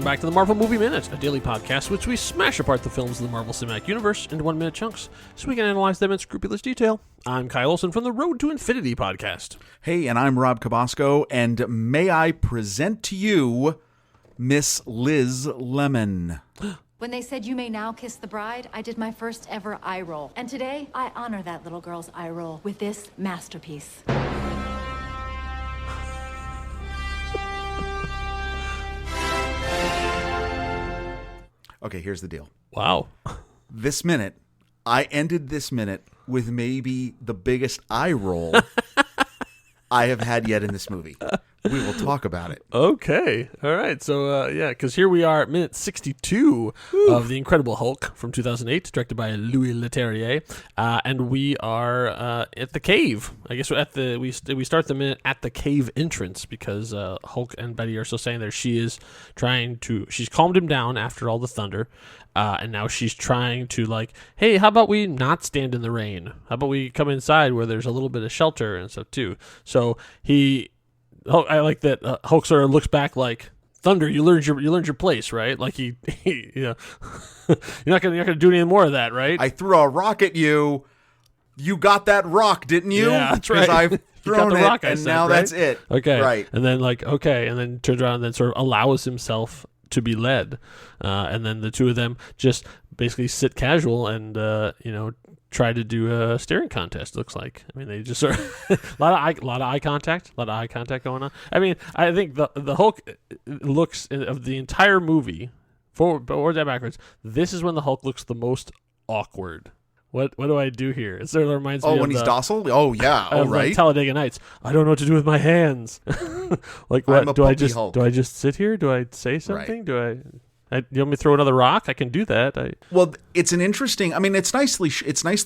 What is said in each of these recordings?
back to the Marvel Movie Minute, a daily podcast which we smash apart the films of the Marvel Cinematic Universe into 1 minute chunks so we can analyze them in scrupulous detail. I'm Kyle Olson from the Road to Infinity podcast. Hey, and I'm Rob Cabasco, and may I present to you Miss Liz Lemon. When they said you may now kiss the bride, I did my first ever eye roll. And today, I honor that little girl's eye roll with this masterpiece. Okay, here's the deal. Wow. This minute, I ended this minute with maybe the biggest eye roll I have had yet in this movie. We will talk about it. Okay. All right. So, because here we are at minute 62 of The Incredible Hulk from 2008, directed by Louis Leterrier. And we are at the cave. I guess we start the minute at the cave entrance because Hulk and Betty are still saying there. She's calmed him down after all the thunder. And now she's trying to hey, how about we not stand in the rain? How about we come inside where there's a little bit of shelter and stuff too? So I like that Hulk sort of looks back like, Thunder, you learned your place, right? Like he you're not gonna do any more of that, right? I threw a rock at you. You got that rock, didn't you? Yeah, that's right. I've thrown it, rock, and now that's it. Okay, right. And then and then turns around and then sort of allows himself to be led, and then the two of them just basically sit casual and try to do a staring contest. Looks like. I mean, they just sort of a lot of eye contact going on. I mean, I think the Hulk looks of the entire movie, forward and backwards. This is when the Hulk looks the most awkward. What do I do here? It sort of reminds me of when he's docile? Oh, yeah. Oh, right. Talladega Nights. I don't know what to do with my hands. What? Do I just Hulk. Do I just sit here? Do I say something? Right. You want me to throw another rock? I can do that. Well, it's an interesting. I mean, it's nicely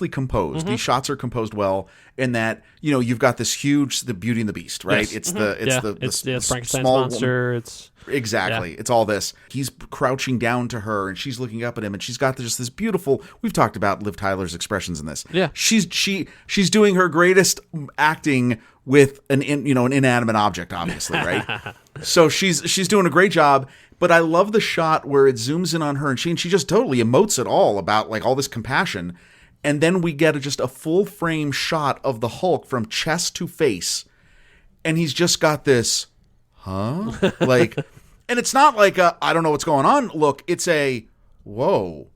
composed. Mm-hmm. These shots are composed well in that you've got this huge the Beauty and the Beast, right? Yes. It's the Frankenstein's small monster. Woman. Exactly. Yeah. It's all this. He's crouching down to her, and she's looking up at him, and she's got just this beautiful. We've talked about Liv Tyler's expressions in this. Yeah. She's doing her greatest acting with an inanimate object, obviously, right? So she's doing a great job. But I love the shot where it zooms in on her, and she just totally emotes it all about all this compassion, and then we get just a full frame shot of the Hulk from chest to face, and he's just got this. Huh? And it's not like I don't know what's going on look. It's a, whoa,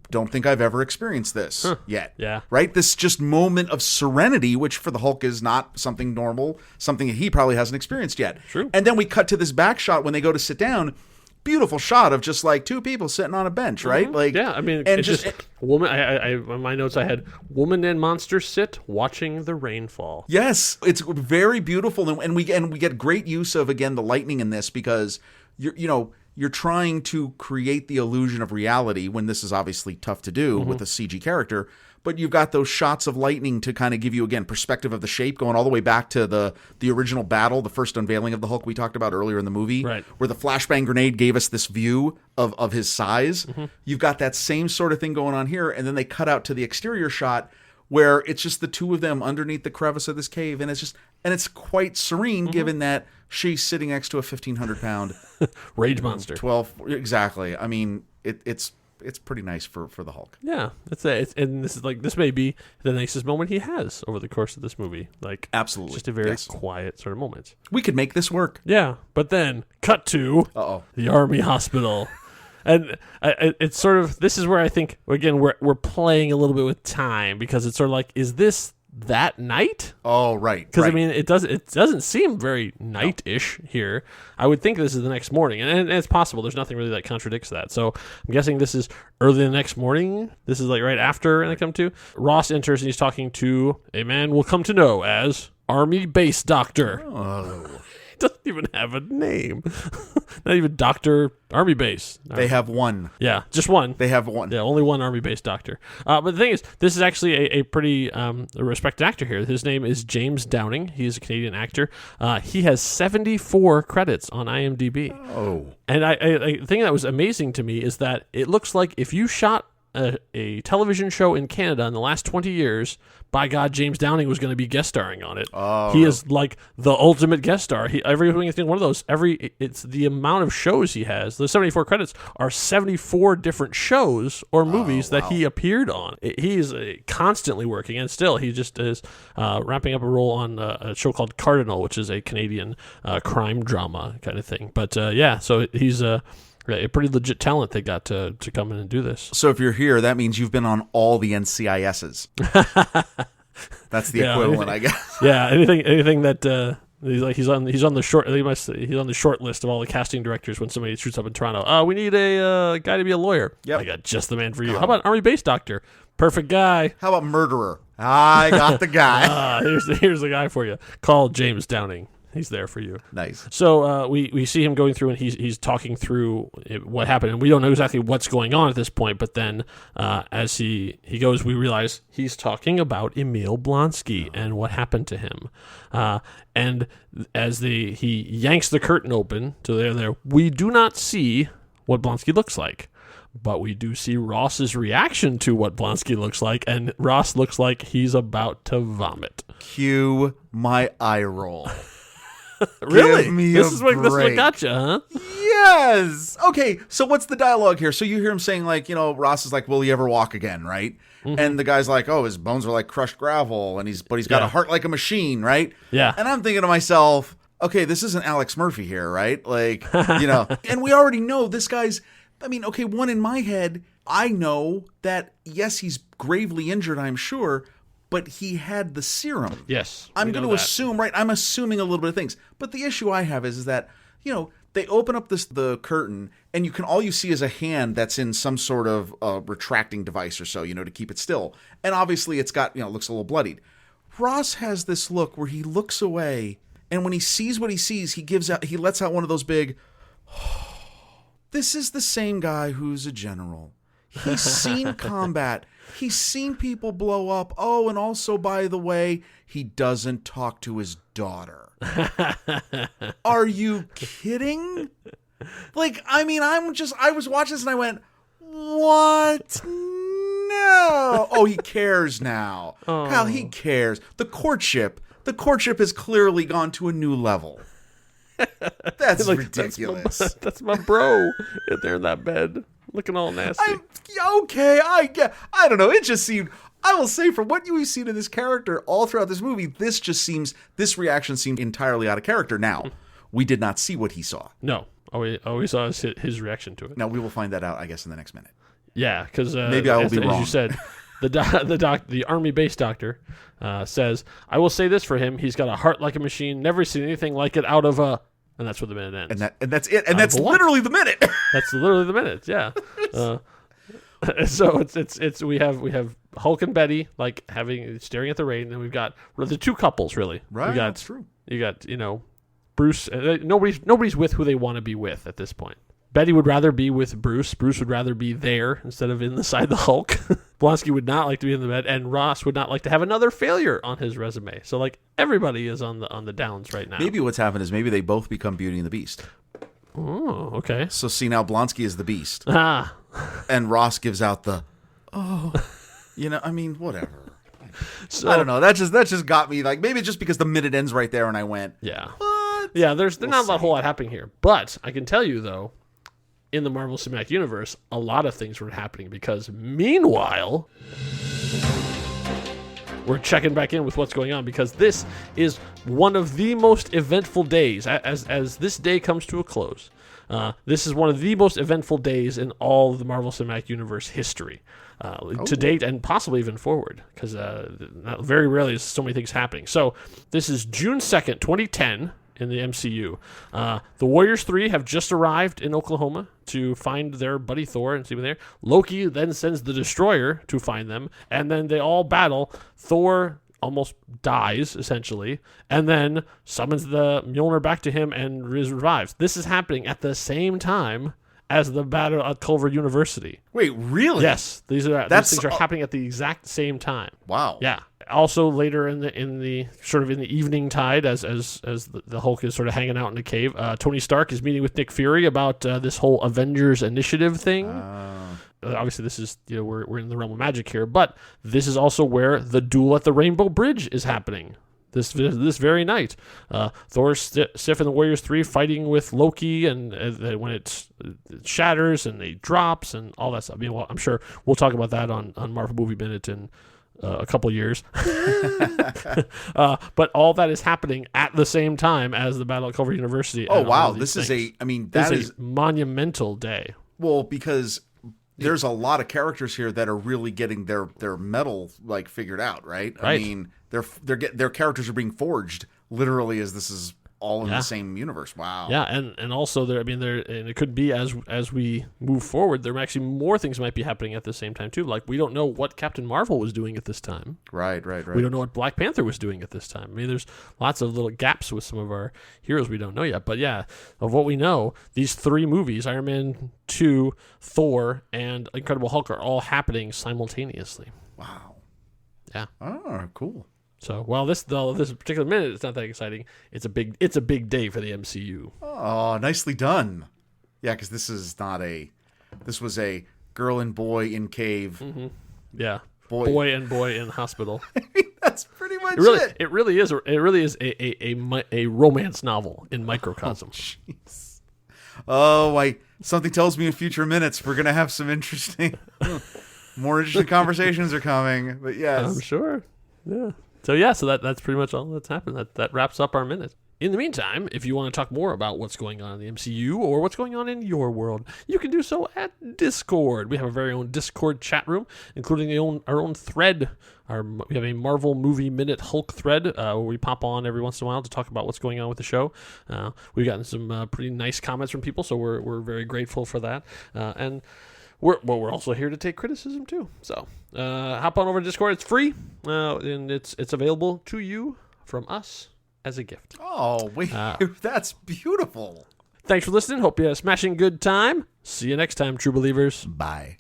don't think I've ever experienced this yet. Yeah. Right? This just moment of serenity, which for the Hulk is not something normal, something he probably hasn't experienced yet. True. And then we cut to this back shot when they go to sit down. Beautiful shot of just two people sitting on a bench, right? Mm-hmm. Yeah, I mean, and just woman. I on my notes I had woman and monster sit watching the rainfall. Yes, it's very beautiful, and we get great use of again the lightning in this because you're trying to create the illusion of reality when this is obviously tough to do with a CG character. But you've got those shots of lightning to kind of give you, again, perspective of the shape going all the way back to the original battle, the first unveiling of the Hulk we talked about earlier in the movie, right, where the flashbang grenade gave us this view of his size. Mm-hmm. You've got that same sort of thing going on here, and then they cut out to the exterior shot where it's just the two of them underneath the crevice of this cave, and it's quite serene given that she's sitting next to a 1,500-pound rage monster. 12, exactly. I mean, it's pretty nice for the Hulk. Yeah, that's it. And this may be the nicest moment he has over the course of this movie. Absolutely, just a very quiet sort of moment. We could make this work. Yeah, but then cut to the Army Hospital, and it's sort of this is where I think again we're playing a little bit with time because it's sort of is this that night? Oh, right. Because I mean, it doesn't seem very night-ish here. I would think this is the next morning, and it's possible. There's nothing really that contradicts that. So I'm guessing this is early the next morning. This is right after, and I come to Ross enters and he's talking to a man we'll come to know as Army Base Doctor. Oh. Doesn't even have a name. Not even Dr. Army Base. They have one. Yeah, just one. They have one. Yeah, only one Army Base doctor. But the thing is, this is actually a pretty respected actor here. His name is James Downing. He's a Canadian actor. He has 74 credits on IMDb. Oh. And the thing that was amazing to me is that it looks like if you shot a television show in Canada in the last 20 years, by God, James Downing was going to be guest starring on it. Oh, he is like the ultimate guest star. Every one of those. It's the amount of shows he has. The 74 credits are 74 different shows or movies that he appeard on. He is constantly working, and still he just is wrapping up a role on a show called Cardinal, which is a Canadian crime drama kind of thing. But so he's a pretty legit talent they got to come in and do this. So if you're here, that means you've been on all the NCISs. That's the equivalent, I guess. Yeah, anything that he's on the short. He's on the short list of all the casting directors when somebody shoots up in Toronto. We need a guy to be a lawyer. Yep. I got just the man for you. How about Army base doctor? Perfect guy. How about murderer? I got the guy. Here's the guy for you. Call James Downing. He's there for you. Nice. So we see him going through, and he's talking through what happened, and we don't know exactly what's going on at this point. But then, as he goes, we realize he's talking about Emil Blonsky and what happened to him. And as he yanks the curtain open to there, we do not see what Blonsky looks like, but we do see Ross's reaction to what Blonsky looks like, and Ross looks like he's about to vomit. Cue my eye roll. Really? Give me this a is what break. gotcha, huh? Yes. Okay, so what's the dialogue here? So you hear him saying, like, Ross is like, will he ever walk again, right? Mm-hmm. And the guy's like, oh, his bones are like crushed gravel, and he's got a heart like a machine, right? Yeah. And I'm thinking to myself, okay, this isn't Alex Murphy here, right? Like, and we already know this guy's, one in my head, I know that, yes, he's gravely injured, I'm sure, but he had the serum. Yes. I'm going to assume, right? I'm assuming a little bit of things. But the issue I have is that, they open up the curtain, and all you see is a hand that's in some sort of retracting device or so, to keep it still. And obviously it's got, looks a little bloodied. Ross has this look where he looks away, and when he sees what he sees, he lets out one of those big, this is the same guy who's a general. He's seen combat. He's seen people blow up. Oh, and also, by the way, he doesn't talk to his daughter. Are you kidding? I was watching this and I went, what? No. Oh, he cares now. Oh. Hell, he cares. The courtship has clearly gone to a new level. That's ridiculous. That's my bro in there in that bed, looking all nasty. I don't know. It just seemed, I will say, from what we've seen of this character all throughout this movie, this reaction seemed entirely out of character. Now, we did not see what he saw. No. All we saw is his reaction to it. Now, we will find that out, I guess, in the next minute. Yeah, because maybe I will be wrong. As you said, the army base doctor says, I will say this for him: he's got a heart like a machine. Never seen anything like it out of a. And that's where the minute ends. And that's it. And that's literally the minute. That's literally the minute. Yeah. So it's we have Hulk and Betty staring at the rain, and we've got the two couples really. Right. That's true. You got Bruce. Nobody's with who they want to be with at this point. Betty would rather be with Bruce. Bruce would rather be there instead of inside the Hulk. Blonsky would not like to be in the bed, and Ross would not like to have another failure on his resume. So everybody is on the downs right now. Maybe what's happened is they both become Beauty and the Beast. Oh, okay. So see, now Blonsky is the Beast. Ah. And Ross gives out the whatever. So, I don't know. That just got me maybe just because the minute ends right there, and I went, yeah. What? Yeah, there's not a whole lot happening here. But I can tell you though, in the Marvel Cinematic Universe, a lot of things were happening because meanwhile, we're checking back in with what's going on because this is one of the most eventful days. As this day comes to a close, this is one of the most eventful days in all of the Marvel Cinematic Universe history to date and possibly even forward because very rarely is so many things happening. So this is June 2nd, 2010. In the MCU. The Warriors 3 have just arrived in Oklahoma to find their buddy Thor and see them there. Loki then sends the Destroyer to find them, and then they all battle. Thor almost dies, essentially, and then summons the Mjolnir back to him and revives. This is happening at the same time as the battle at Culver University. Wait, really? Yes, these things are happening at the exact same time. Wow. Yeah. Also later in the sort of in the evening tide, as the Hulk is sort of hanging out in the cave, Tony Stark is meeting with Nick Fury about this whole Avengers Initiative thing. obviously this is, we're in the realm of magic here, but this is also where the duel at the Rainbow Bridge is happening. This very night, Thor, Sif, and the Warriors 3 fighting with Loki, and when it shatters and it drops and all that stuff. I mean, well, I'm sure we'll talk about that on Marvel Movie Minute in a couple years. But all that is happening at the same time as the Battle at Culver University. Oh wow, this is a monumental day. Well, because there's a lot of characters here that are really getting their metal like figured out, right? Right. I mean, their characters are being forged literally as this is all in the same universe. Wow. Yeah, and also and it could be as we move forward, there actually more things might be happening at the same time too. Like we don't know what Captain Marvel was doing at this time. Right. We don't know what Black Panther was doing at this time. I mean, there's lots of little gaps with some of our heroes we don't know yet. But yeah, of what we know, these 3 movies, Iron Man 2, Thor, and Incredible Hulk, are all happening simultaneously. Wow. Yeah. Oh, cool. So while this particular minute it's not that exciting, it's a big day for the MCU. Oh, nicely done. Yeah, because this was a girl and boy in cave. Mm-hmm. Yeah, boy and boy in hospital. I mean, that's pretty much it. It really is a romance novel in microcosm. Jeez. Oh, something tells me in future minutes we're gonna have some more interesting conversations are coming. But yes, I'm sure. Yeah. So that's pretty much all that's happened. That wraps up our minute. In the meantime, if you want to talk more about what's going on in the MCU or what's going on in your world, you can do so at Discord. We have a very own Discord chat room, including our own thread. We have a Marvel Movie Minute Hulk thread where we pop on every once in a while to talk about what's going on with the show. We've gotten some pretty nice comments from people, so we're very grateful for that. And we're also here to take criticism too. So hop on over to Discord. It's free, and it's available to you from us as a gift. Oh, wait, that's beautiful. Thanks for listening. Hope you had a smashing good time. See you next time, true believers. Bye.